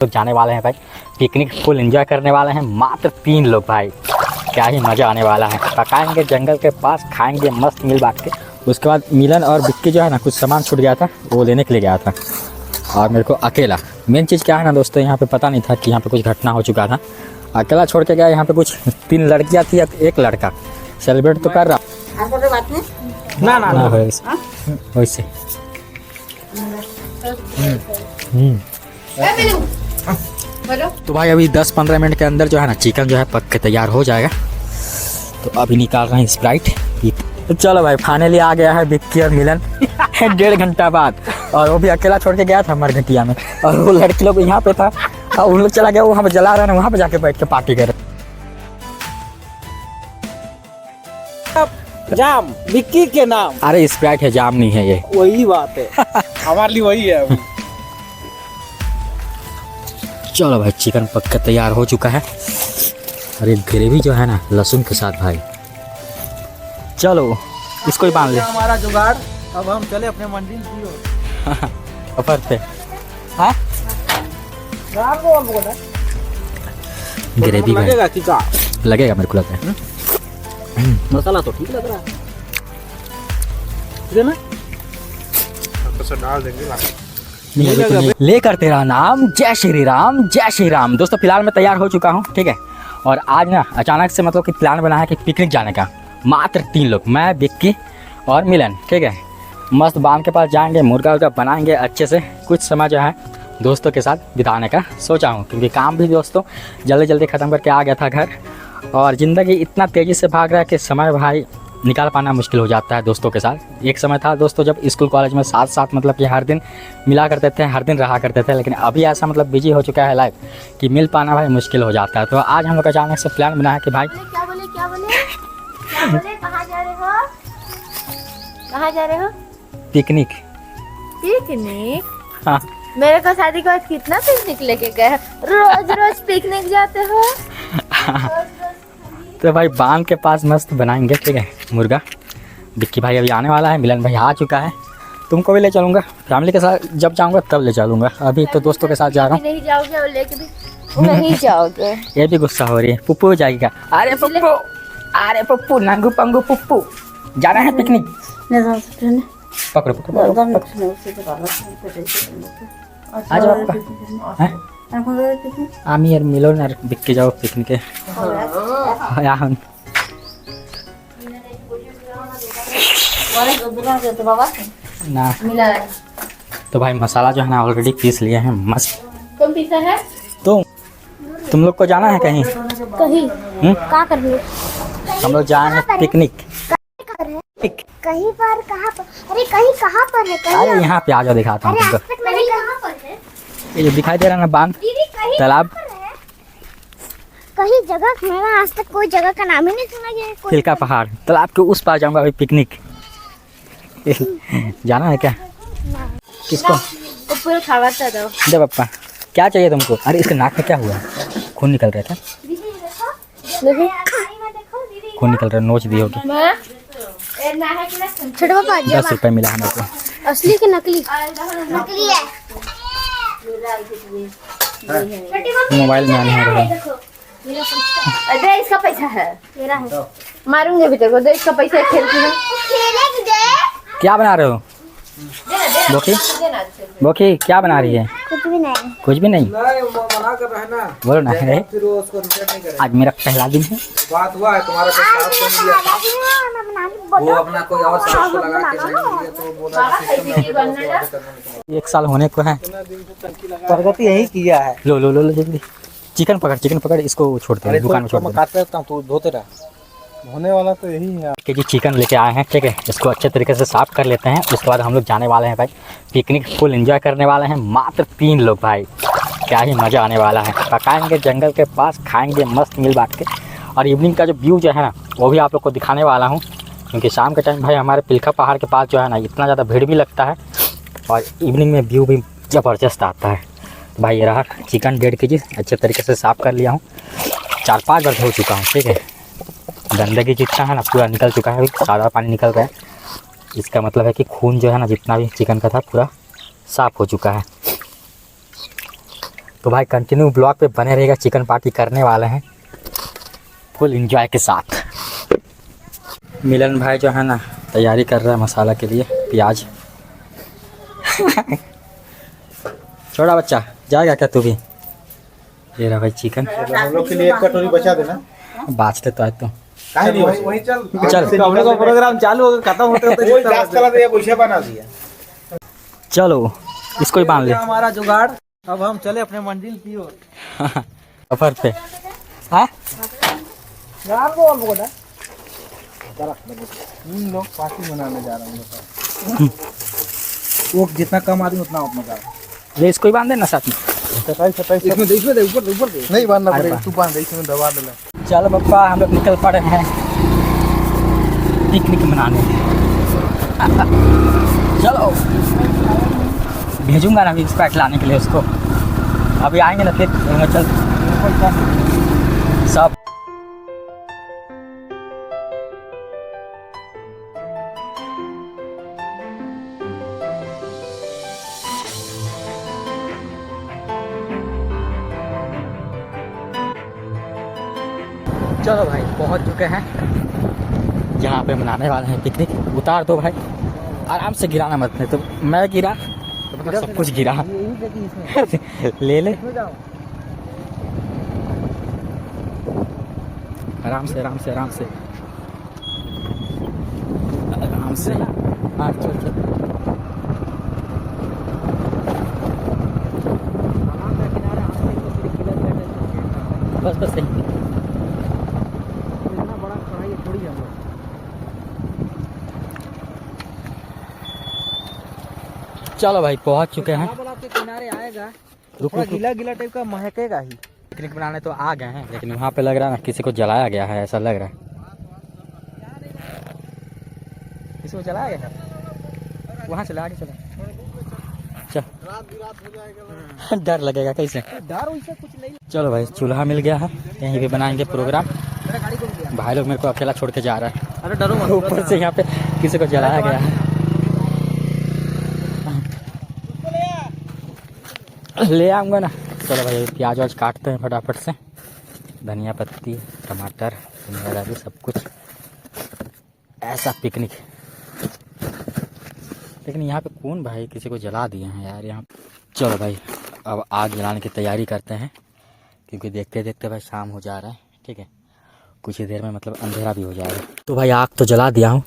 लोग जाने वाले हैं भाई पिकनिक, फुल एंजॉय करने वाले हैं। मात्र 3 लोग भाई, क्या ही मज़ा आने वाला है। पकाएंगे जंगल के पास, खाएंगे मस्त मिल बांट के। उसके बाद मिलन और बिक्की जो है ना, कुछ सामान छूट गया था, वो लेने के लिए गया था और मेरे को अकेला। मेन चीज़ क्या है ना दोस्तों, यहाँ पे पता नहीं था कि यहाँ पे कुछ घटना हो चुका था। अकेला छोड़ के गया। यहाँ पे कुछ 3 लड़कियाँ थी, एक लड़का। सेलिब्रेट तो कर रहा ना वैसे। तो भाई अभी 10-15 मिनट के अंदर जो है ना चिकन जो है पक के तैयार हो जाएगा। तो अभी निकाल रहे हैं स्प्राइट। तो चलो भाई फाइनली आ गया है बिक्की और मिलन 1.5 घंटा बाद। और वो भी अकेला छोड़ के गया था मरघटिया में, और वो लड़की लोग यहाँ पे था और उन लोग चला गया वहाँ पे जला रहे हैं, वहाँ पे जाके बैठ के पार्टी कर रहे। जाम बिक्की के नाम। अरे स्प्राइट है, जाम नहीं है ये। वही बात है हमारे लिए वही है अभी। चलो भाई चिकन पक के तैयार हो चुका है और ये ग्रेवी जो है ना लहसुन के साथ भाई। चलो इसको ही बांध ले। हमारा जुगाड़। अब हम चले अपने मंदिर की ओर। ऊपर पे हाँ ग्रेवी लगेगा कि का लगेगा, मेरे को लगता है। मसाला तो ठीक लग रहा है ना। तो डाल देंगे। लेकर तेरा नाम, जय श्री राम, जय श्री राम। दोस्तों फिलहाल मैं तैयार हो चुका हूँ, ठीक है। और आज ना अचानक से मतलब कि प्लान बना है कि पिकनिक जाने का। मात्र 3 लोग, मैं, बिक्की और मिलन, ठीक है। मस्त बांध के पास जाएंगे, मुर्गा उर्गा बनाएंगे अच्छे से। कुछ समय जो है दोस्तों के साथ बिताने का सोचा हूँ, क्योंकि काम भी दोस्तों जल्दी जल्दी ख़त्म करके आ गया था घर। और ज़िंदगी इतना तेज़ी से भाग रहा है कि समय भाई निकाल पाना मुश्किल हो जाता है दोस्तों के साथ। एक समय था दोस्तों जब स्कूल कॉलेज में साथ साथ मतलब कि हर दिन मिला करते थे, हर दिन रहा करते थे। लेकिन अभी ऐसा मतलब बिजी हो चुका है लाइफ कि मिल पाना भाई मुश्किल हो जाता है। तो आज हम लोग अचानक से प्लान बना है कि भाई क्या बोले कहाँ जा रहे हो? कहाँ जा रहे हो? पिकनिक। पिकनिक? हाँ मेरे को शादी के बाद कितना पिकनिक लेके गए? रोज रोज पिकनिक जाते हो? तो भाई बांध के पास मस्त बनाएंगे, ठीक है, मुर्गा। बिक्की भाई अभी आने वाला है, मिलन भाई आ चुका है। तुमको भी ले चलूँगा, फैमिली के साथ जब जाऊँगा तब ले चलूँगा। अभी तो दोस्तों के साथ जा रहा हूँ। नहीं जाओगे और लेके भी नहीं जाओगे? ये भी गुस्सा हो रही है। पुप्पू जाएगी क्या? अरे पप्पू नंगू पंगू पुप्पू जाना है पिकनिक। पकड़ो पकड़ो आ जाओ पापा। आमी और मिलो ना बिक्की जाओ पिकनिक ना। तो भाई मसाला जो है ना ऑलरेडी पीस लिए हैं मस्त। तुम पीसा है? तुम लोग को जाना है कहीं? क्या कर रही हो? हम लोग जाएंगे पिकनिक। कहीं पर? कहाँ पर? अरे कहीं कहाँ पर है? अरे यहाँ पे आ जाओ, दिखाता हूँ तुमको। कहाँ पर है? ये जो दिखाई दे रहा है ना बांध, तालाब, कहीं जगह मैंने आज तक कोई जगह का नाम ही नहीं सुना गया। खिलका पहाड़, तालाब के उस पार जाऊंगा अभी पिकनिक। जाना है क्या? किसको? पूरा खावाता दो। दे पापा, क्या चाहिए तुमको? अरे इसके नाक में क्या हुआ? खून निकल रहा था। खून निकल रहा, नोच दी होगी। छोटे पापा 10 रुपये मिला हमें को। असली के नकली? नकली है। मोबाइल में आने रहा। दे इसका पैसा है मेरा है। मारूंगे भी तेरे को। दे इसका पैसा खेल के दे। क्या बना रहे हो बोकी? बोकी क्या बना रही है? कुछ भी नहीं। कुछ भी नहीं। मना कर रहा है ना। बोलो ना है। फिर वो उसको रिटर्न नहीं करेगा। आज मेरा पहला दिन है। बात हुआ है तुम्हारा कोई साथ तो नहीं लिया। वो अपना कोई और साथ को लगा के नहीं लिया तो बोला सिस्टम 1 साल होने को है। प्रगति यही किया है। लो लो लो लो जल्दी। चिकन पकड़, इसको छोड़ते हैं दुकान में छोड़ मैं काटता रहता हूँ तो धोते रहा। होने वाला तो यही है। केजी चिकन लेके आए हैं, ठीक है। इसको अच्छे तरीके से साफ़ कर लेते हैं। उसके बाद हम लोग जाने वाले हैं भाई पिकनिक, फुल एंजॉय करने वाले हैं। मात्र 3 लोग भाई, क्या ही मज़ा आने वाला है। पकाएंगे जंगल के पास, खाएंगे मस्त मिल बांट के। और इवनिंग का जो व्यू जो है ना वो भी आप लोग को दिखाने वाला हूँ, क्योंकि शाम के टाइम भाई हमारे पिलखा पहाड़ के पास जो है ना इतना ज़्यादा भीड़ भी लगता है और इवनिंग में व्यू भी ज़बरदस्त आता है। तो भाई ये रहा चिकन 1.5 केजी, अच्छे तरीके से साफ़ कर लिया हूँ। 4-5 बार धो चुका हूँ, ठीक है। गंदगी जितना है ना पूरा निकल चुका है, सादा पानी निकल रहा है। इसका मतलब है कि खून जो है ना जितना भी चिकन का था पूरा साफ़ हो चुका है। तो भाई कंटिन्यू ब्लॉग पे बने रहेगा, चिकन पार्टी करने वाले हैं फुल एंजॉय के साथ। मिलन भाई जो है ना तैयारी कर रहा है मसाला के लिए, प्याज। छोटा बच्चा जाएगा क्या तू भी? ये रहा भाई चिकन, हम लोग के लिए एक कटोरी बचा देना। बाँचते तो आज तो वही चल हमने का प्रोग्राम चालू हो गया, खत्म होते होते कोई जांच करा दिया, पैसा बना दिया। चलो इसको ही बांध ले हमारा जुगाड़। अब हम चले अपने मंजिल की ओर। सफर पे। हाँ लोग पार्टी मनाने जा रहे हैं। वो जितना कम आदमी उतना उतना जा रहा है। ये इसको ही बांध देना साथ में। इसमें दे ऊपर दे नहीं बांधना पड़ेगा, तू बांध दे, इसमें दबा देना। चलो पप्पा हम लोग निकल पड़े हैं पिकनिक मनाने। चलो भेजूंगा ना अभी स्पैट लाने के लिए उसको, अभी आएंगे ना फिर चल सब। चलो भाई पहुंच चुके हैं जहाँ पे मनाने वाले हैं पिकनिक। उतार दो भाई, आराम से गिराना मत, नहीं तो मैं गिरा तो मतलब सब कुछ गिरा। ले ले आराम से आराम से आराम से आराम से। हाँ चल चल बस बस सही। चलो भाई पहुंच चुके हैं। के किनारे आएगा, रुक रुक गीला गीला टाइप का महकेगा ही। पिकनिक बनाने तो आ गए हैं, लेकिन वहाँ पे लग रहा है ना किसी को जलाया गया है, ऐसा लग रहा है। किसी को जलाया गया है, वहाँ चला आगे चलो। चल डर लगेगा कैसे? डर वैसे कुछ नहीं। चलो भाई चूल्हा मिल गया है, यहीं पे बनाएंगे प्रोग्राम। भाई लोग मेरे को अकेला छोड़ के जा रहा है। अरे डरो मत, ऊपर से यहाँ पे किसी को जलाया गया है। ले आऊँगा ना। चलो भाई प्याज वाज काटते हैं फटाफट से, धनिया पत्ती टमाटर वगैरह भी सब कुछ। ऐसा पिकनिक, लेकिन यहाँ पे कौन भाई किसी को जला दिए हैं यार यहाँ। चलो भाई अब आग जलाने की तैयारी करते हैं, क्योंकि देखते देखते भाई शाम हो जा रहा है। ठीक है, कुछ ही देर में मतलब अंधेरा भी हो जाएगा। तो भाई आग तो जला दिया हूँ,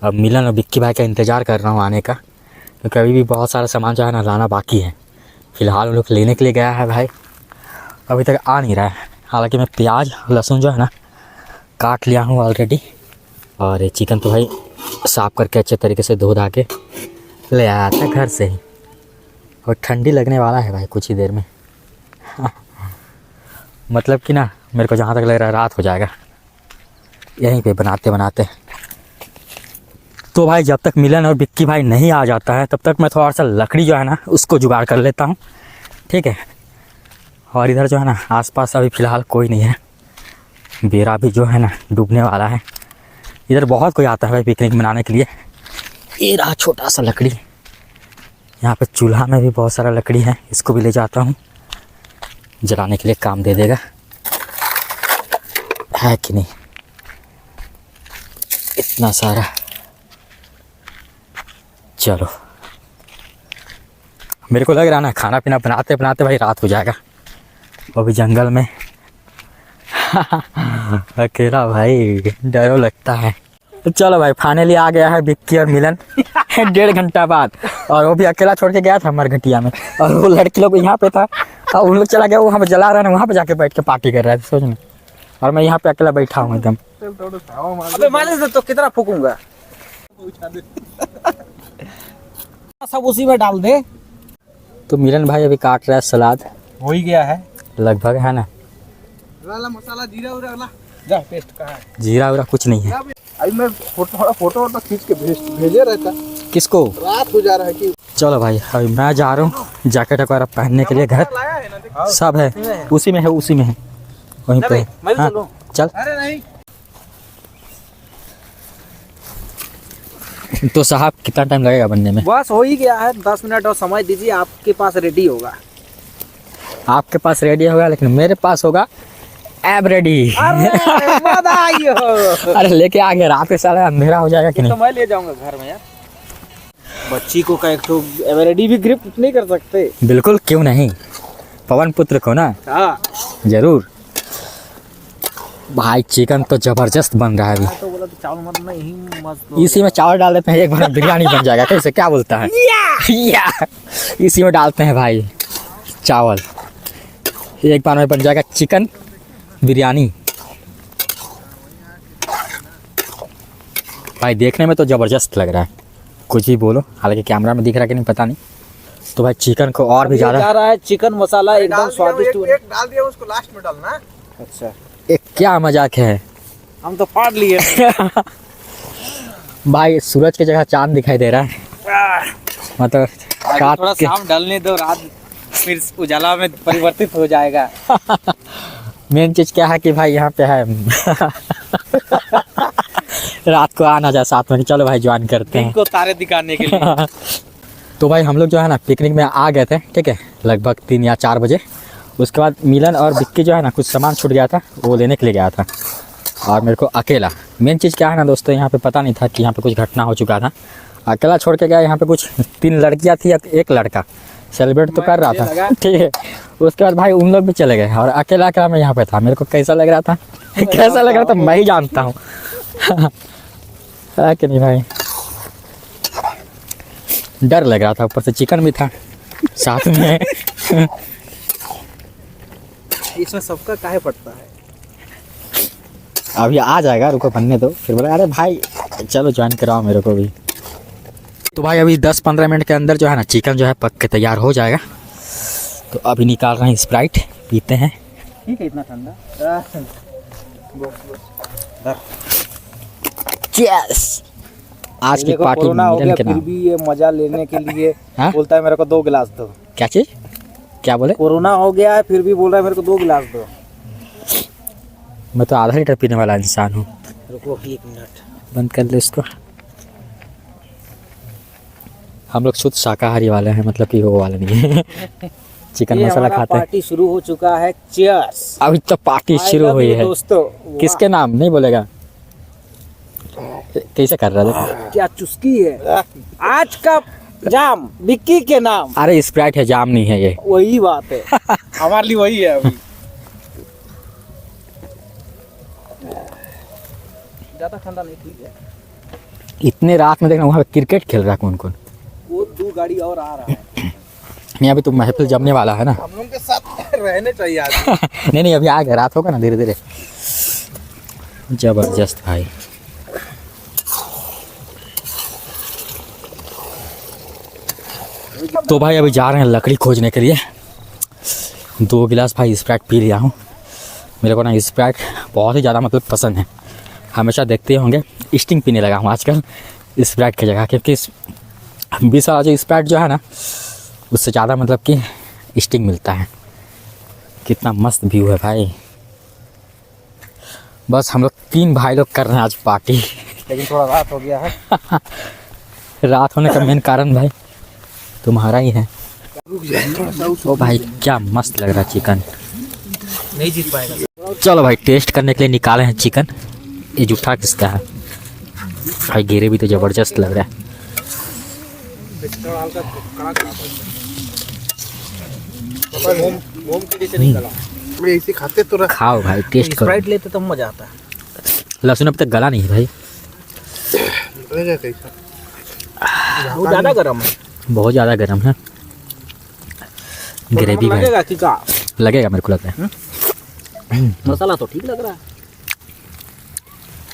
अब मिलन और विक्की भाई का इंतज़ार कर रहा हूँ आने का, क्योंकि अभी भी बहुत सारा सामान जो है ना लाना बाकी है। फ़िलहाल उन लोग लेने के लिए गया है भाई, अभी तक आ नहीं रहा है। हालांकि मैं प्याज लहसुन जो है ना काट लिया हूँ ऑलरेडी, और चिकन तो भाई साफ़ करके अच्छे तरीके से धो धा के ले आया था घर से ही। और ठंडी लगने वाला है भाई कुछ ही देर में। मतलब कि ना मेरे को जहाँ तक लग रहा है रात हो जाएगा यहीं पे बनाते बनाते। तो भाई जब तक मिलन और विक्की भाई नहीं आ जाता है तब तक मैं थोड़ा सा लकड़ी जो है ना उसको जुगाड़ कर लेता हूँ। ठीक है, और इधर जो है ना आसपास अभी फ़िलहाल कोई नहीं है, बेरा भी जो है ना डूबने वाला है। इधर बहुत कोई आता है भाई पिकनिक मनाने के लिए। ये रहा छोटा सा लकड़ी, यहाँ पे चूल्हा में भी बहुत सारा लकड़ी है, इसको भी ले जाता हूँ, जलाने के लिए काम दे देगा, है कि नहीं। इतना सारा। चलो मेरे को लग रहा है ना खाना पीना बनाते बनाते भाई रात हो जाएगा, वो भी जंगल में। अकेला भाई डरो लगता है। तो चलो भाई फाइनली आ गया है विक्की और मिलन 1.5 घंटा बाद, और वो भी अकेला छोड़ के गया था मरघटिया में, और वो लड़की लोग यहाँ पे था और उन लोग चला गया वहाँ पे जला रहा है ना, वहाँ पे जाके बैठ के पार्टी कर रहा है सोच में, और मैं यहाँ पे अकेला बैठा हूँ एकदम। अबे मालिश तो कितना फूकूंगा, सब उसी में डाल दे। तो मिलन भाई अभी काट रहा है सलाद, हो ही गया है लगभग, है ना। मसाला जीरा उरा वाला जा पेस्ट कहाँ है? जीरा उरा कुछ नहीं है। अभी मैं फोटो खींच के भेजे रहता। किसको? रात हो जा रहा है कि। चलो भाई अभी मैं जा रहा हूँ जैकेट वगैरह पहनने के लिए, घर सब है उसी में है, उसी में है वहीं पे। हाँ चल। अरे नहीं तो साहब कितना टाइम लगेगा बनने में? बस हो ही गया है, 10 मिनट और समय दीजिए, आपके पास रेडी होगा। आपके पास रेडी होगा लेकिन मेरे पास होगा एब रेडी। अरे लेके आ गया, रात के साला अंधेरा हो जाएगा कि तो नहीं। मैं ले जाऊंगा घर में यार। बच्ची को का एक तो एवरेडी भी गिफ्ट नहीं कर सकते। बिल्कुल, क्यों नहीं, पवन पुत्र को ना हाँ जरूर। भाई चिकन तो जबरदस्त बन रहा है अभी। तो बोला तो चावल मत ना यही मस्त। इसी में चावल डाल देते हैं, एक बार बिरयानी बन जाएगा। कैसे, क्या बोलता है? या इसी में डालते हैं भाई चावल, एक बार में बन जाएगा चिकन बिरयानी। भाई देखने में तो ज़बरदस्त लग रहा है, कुछ भी बोलो, हालांकि कैमरा में दिख रहा है कि नहीं पता नहीं। तो भाई चिकन को और भी ज़्यादा जा रहा है चिकन मसाला एकदम स्वादिष्ट। एक डाल दिया, उसको लास्ट में डालना। अच्छा एक क्या मजाक है। हम तो फाड़ लिए। भाई सूरज की जगह चांद दिखाई दे रहा है, मतलब रात थोड़ा के। शाम ढलने दो, रात फिर उजाला में परिवर्तित हो जाएगा। मेन चीज़ क्या है कि भाई यहाँ पे है रात को आना जा साथ में। चलो भाई ज्वाइन करते हैं इनको तारे दिखाने के लिए। तो भाई हम लोग जो है ना पिकनिक में आ गए थे, ठीक है, लगभग 3 या 4 बजे। उसके बाद मिलन और विक्की जो है ना कुछ सामान छूट गया था, वो लेने के लिए गया था, और मेरे को अकेला। मेन चीज़ क्या है ना दोस्तों, यहाँ पे पता नहीं था कि यहाँ पे कुछ घटना हो चुका था। अकेला छोड़ के गया। यहाँ पे कुछ 3 लड़कियाँ थी, एक लड़का सेलिब्रेट तो कर रहा था, ठीक है। उसके बाद भाई उन लोग भी चले गए और अकेला अकेला मैं यहाँ पे था। मेरे को कैसा लग रहा था कैसा लग रहा था मैं ही जानता हूँ। है कि नहीं भाई, डर लग रहा था, ऊपर से चिकन भी था साथ में। इसमें सबका काहे पड़ता है। अभी आ जाएगा, रुको बनने दो। फिर बोला अरे भाई चलो ज्वाइन कराओ मेरे को भी। तो भाई अभी 10-15 मिनट के अंदर जो है ना चिकन जो है पक के तैयार हो जाएगा। तो अभी निकाल रहे हैं स्प्राइट, पीते हैं। ठीक है, इतना ठंडा। यस, आज की पार्टी कोरोना हो मिलन गया के फिर नाम। भी ये मजा लेने के लिए हाँ? बोलता है मेरे को 2 गिलास दो। क्या चीज़, क्या बोले? कोरोना हो गया है फिर भी बोल रहा है मेरे को 2 गिलास दो। मैं तो आधा लीटर पीने वाला इंसान हूँ। रुको 1 मिनट। बंद कर लो इसको। हम लोग शुद्ध शाकाहारी वाले हैं, मतलब कि वो वाले नहीं है। चिकन ये मसाला हमारा खाते हैं। पार्टी शुरू हो चुका है। चीयर्स। अभी तो पार्टी शुरू हुई है दोस्तों। किसके नाम नहीं बोलेगा, कैसे कर रहा है? क्या चुस्की है आज का जाम विक्की के नाम। अरे स्प्राइट है, जाम नहीं है ये। वही बात है। हमारे लिए वही है अभी। ज्यादा ठंडा नहीं, ठीक है। इतने रात में देखना वहाँ पे क्रिकेट खेल रहा है कौन कौन। वो 2 गाड़ी और आ रहा है। नहीं अभी तो महफिल जमने वाला है ना। हम लोग के साथ रहने चाहिए आदमी। नहीं नहीं, अभी आ गया, रात होगा ना धीरे धीरे। जबरदस्त भाई। तो भाई अभी जा रहे हैं लकड़ी खोजने के लिए। 2 गिलास भाई स्प्राइट पी लिया हूँ। मेरे को ना स्प्राइट बहुत ही ज़्यादा मतलब पसंद है। हमेशा देखते होंगे स्टिंग पीने लगा हूँ आजकल स्प्राइट की जगह, क्योंकि 20 वाला जो स्प्राइट जो है ना उससे ज़्यादा मतलब कि स्टिंग मिलता है। कितना मस्त व्यू है भाई। बस हम लोग 3 भाई लोग कर रहे हैं आज पार्टी। लेकिन थोड़ा रात हो गया है। रात होने का मेन कारण भाई तुम्हारा ही है। ओ भाई क्या मस्त लग रहा है चिकन। नहीं जीत पाएगा। चलो भाई टेस्ट करने के लिए निकाले हैं चिकन। ये जूठा किसका है भाई, गिरे भी तो ज़बरदस्त लग रहा है। ऐसे खाते तो खाओ भाई, टेस्ट करो। स्प्राइट लेते तो मजा आता है। लहसुन अब तक गला नहीं है भाई, लगेगा कैसा। वो ज्यादा गर्म है। बहुत ज़्यादा गर्म है। ग्रेवी भाई लगेगा कि का लगेगा, मेरे को लग रहा है। मसाला तो ठीक लग रहा है।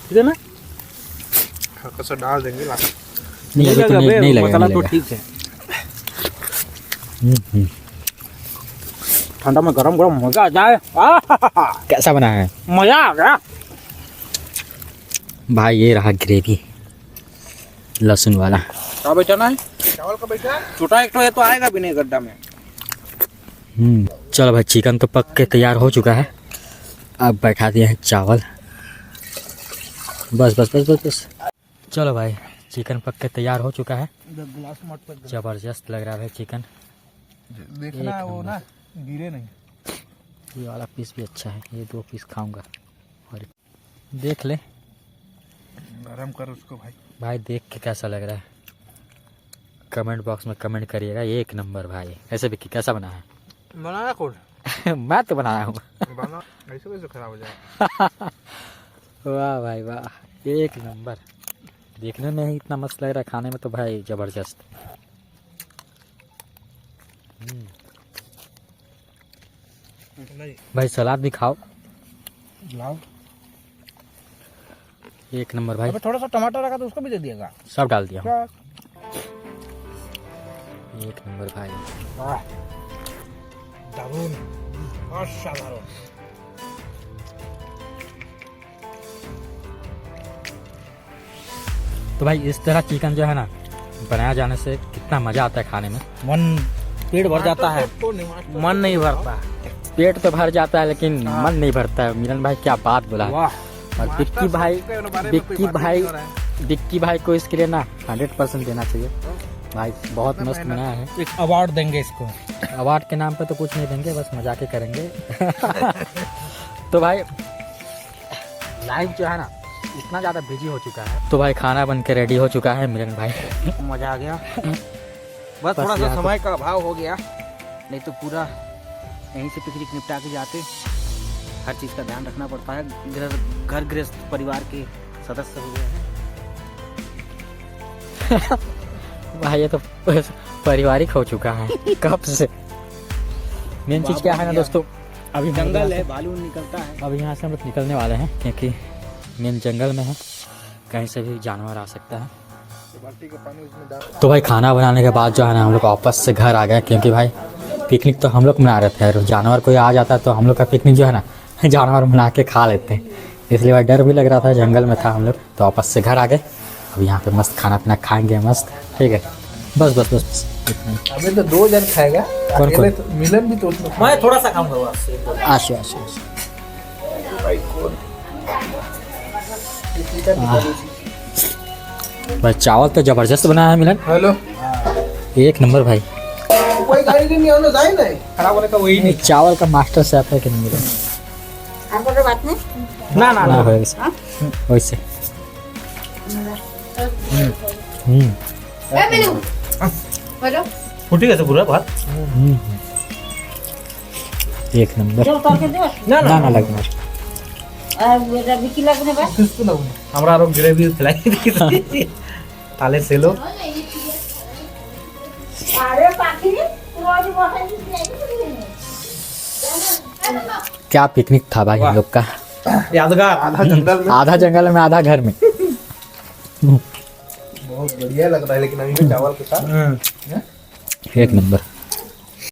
ठीक है ना। हल्का सा डाल देंगे लास्ट। नहीं अभी तो नहीं लगेगा, मसाला नहीं तो लगेगा। ठीक है। ठंडा में गरम गरम मजा आ जाए। कैसा बना है मजा आ गया भाई। ये रहा ग्रेवी लहसुन वाला। क्या बैठाना है? चावल का बैठा छोटा एक तो है तो आएगा भी नहीं गड्ढा में। चलो भाई चिकन तो पक के तैयार हो चुका है। अब बैठा दिए हैं चावल। बस बस बस बस बस। चलो भाई चिकन पक के तैयार हो चुका है। गिलास मत पर ज़बरदस्त लग रहा है भाई चिकन। देखना है वो ना गिरे नहीं। ये वाला पीस भी अच्छा है, ये 2 पीस खाऊंगा। और देख ले नरम कर उसको भाई। भाई, देख के कैसा लग रहा है कमेंट बॉक्स में कमेंट करिएगा। 1 नंबर भाई। ऐसे भी कैसा बना है? बनाया कौन? मैं तो बनाया हूँ। बना ऐसे कैसे खराब हो जाए? वाह भाई वाह, 1 नंबर। देखने में ही इतना मस्त लग रहा है, खाने में तो भाई ज़बरदस्त। भाई सलाद भी खाओ। लाओ। 1 नंबर भाई। अबे थोड़ा सा टमाटर रखा तो उसको भी दे दिएगा। सब डाल दिया हूँ। क्या? 1 नंबर भाई। वाह, दारुण, असाधारण। तो भाई इस तरह चिकन जो है ना बनाया जाने से कितना मज़ा आता है खाने में। मन पेट भर जाता है, मन नहीं भरता। पेट तो भर जाता है लेकिन मन नहीं भरता है। मिलन भाई क्या बात बोला है। वाह, और विक्की भाई को इसके लिए ना 100% देना चाहिए भाई। बहुत मस्त बनाया है। एक अवार्ड देंगे इसको। अवार्ड के नाम पे तो कुछ नहीं देंगे, बस मजाक ही करेंगे। तो भाई लाइव जो है ना इतना ज़्यादा बिजी हो चुका है। तो भाई खाना बन के रेडी हो चुका है मिलन भाई। मजा आ गया। बस थोड़ा सा समय का अभाव हो गया, नहीं तो पूरा यहीं से पिकनिक निपटा के जाते। हर चीज़ का ध्यान रखना पड़ता है। घर गृहस्थ परिवार के सदस्य हो गए हैं। भाई ये तो पारिवारिक हो चुका है कब से। मेन चीज़ क्या है ना दोस्तों, अभी जंगल है, भालू निकलता है। अभी यहाँ से हम लोग निकलने वाले हैं क्योंकि मेन जंगल में है, कहीं से भी जानवर आ सकता है। तो भाई खाना बनाने के बाद जो है ना हम लोग वापस से घर आ गए, क्योंकि भाई पिकनिक तो हम लोग मना रहे थे और जानवर कोई आ जाता है तो हम लोग का पिकनिक जो है ना जानवर बना के खा लेते हैं। इसलिए भाई डर भी लग रहा था, जंगल में था हम लोग, तो वापस से घर आ गए। अब यहाँ पे मस्त खाना पीना खाएंगे मस्त, ठीक है। बस बस बस इतना ही। अबे तो 2 जन खाएगा। कौन कौन? तो मिलन भी तो उसमें मैं थोड़ा सा खाऊंगा बस। आशु आशु भाई चावल तो जबरदस्त बनाया है मिलन। हेलो 1 नंबर भाई। कोई गाड़ी नहीं आना जाए नहीं खराब होने का वही नहीं, चावल का मास्टर शेफ है कि नहीं मिलन? आपको तो बात नहीं। ना ना ना वैसे वैसे। ए मिनू बोलो। फुटी कैसे पूरा बात। 1 नंबर। जो उतार के दे ना ना ना लगना। बेटा विकी लगने बस। किसको लगूं? हमारा लोग ग्रेवी खिलाई ताले से लो। अरे पाखी रे रोज बहुत क्या पिकनिक था भाई हम लोग का। यादगार। आधा जंगल में आधा जंगल में आधा घर में। बहुत बढ़िया लग रहा है, लेकिन अभी भी चावल के साथ 1 नंबर।